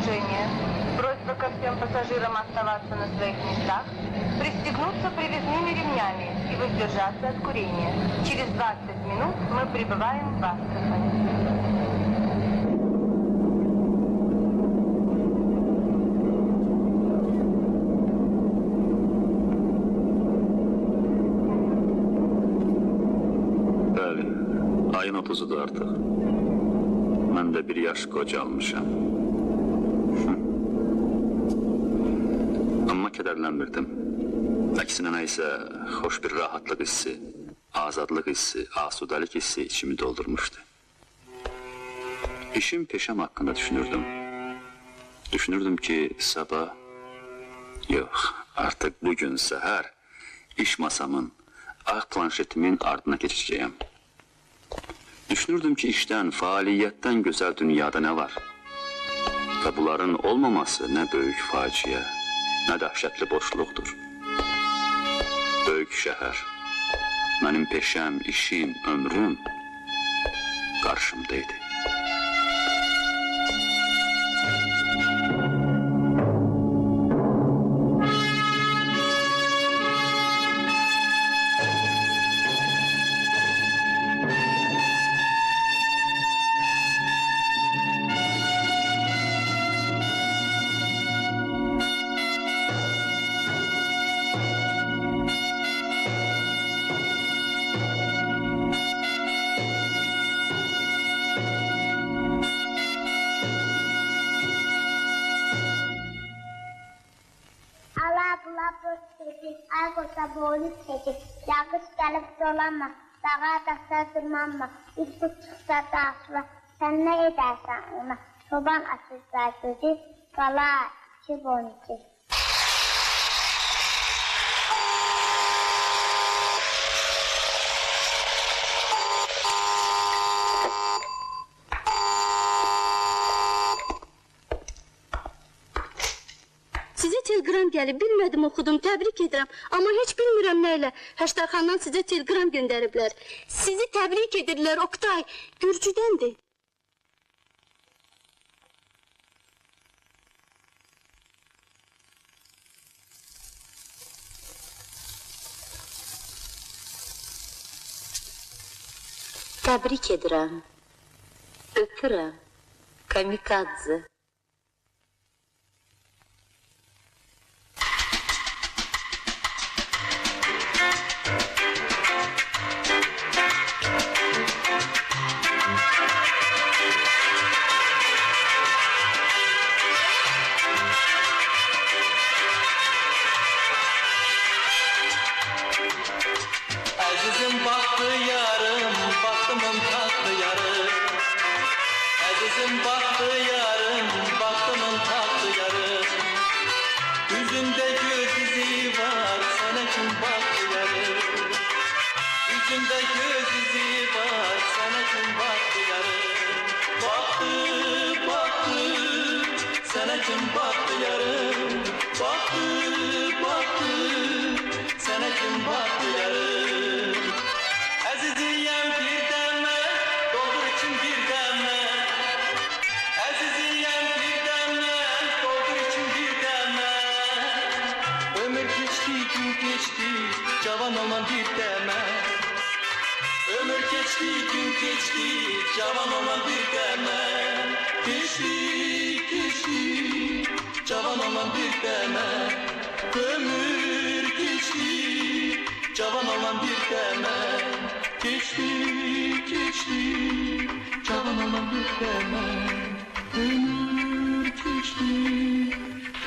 движения. Просьба ко всем пассажирам оставаться на своих местах, пристегнуться привязными ремнями и воздержаться от курения. Через 20 минут мы прибываем в Астрахань. Ayın 30'udur artıq. Mən də bir yaş qocalmışam. Amma kədərlənmirdim. Əksinə nə isə xoş bir rahatlıq hissi, azadlıq hissi, asudəlik hissi içimi doldurmuşdu. İşim, peşəm haqqında düşünürdüm. Düşünürdüm ki, sabah, yox, artıq bugün səhər iş masamın, ağ planşetimin ardına keçəcəyəm. Düşünürdüm ki, işdən, fəaliyyətdən gözəl dünyada nə var? Və bunların olmaması nə böyük faciə, nə dəhşətli boşluqdur. Böyük şəhər, mənim peşəm, işim, ömrüm qarşımdaydı. Ay kosa boğulu çekip, yağış gelip dolanma, dağa taşlar tırmanma, bir su çıksa da asla, sen ne edersen ona, çoban açırsa gözü, kala iki boncuk. Sizə telegram gəlib, bilmədim oxudum, təbrik edirəm. Amma heç bilmirəm nə ilə. Həştərxandan sizə telegram göndəriblər. Sizi təbrik edirlər, Oktay. Gürcüdəndir. Təbrik edirəm. Öpürəm. Kamikadze. Azizim baktı yarım, baktımın tatlı yarı. Azizim baktı yarım, baktımın tatlı yarı. Yüzünde göz izi var, sana kim baktı yarı. Yüzünde göz izi var, sana kim baktı yarı. Baktı, baktı, sana kim baktı yarı. Baktı, baktı, sana kim baktı yarı. Aziziyem bir deme, doldur için bir deme. Aziziyem bir deme, doldur için bir deme. Ömür geçti, gün geçti, cavan olman bir deme. Ömür geçti, gün geçti, cavan olman bir deme. Geçti, geçti, cavan olman bir deme. Ömür geçti, cavan olman bir deme. Geçti, geçti, cavan olman bir deme.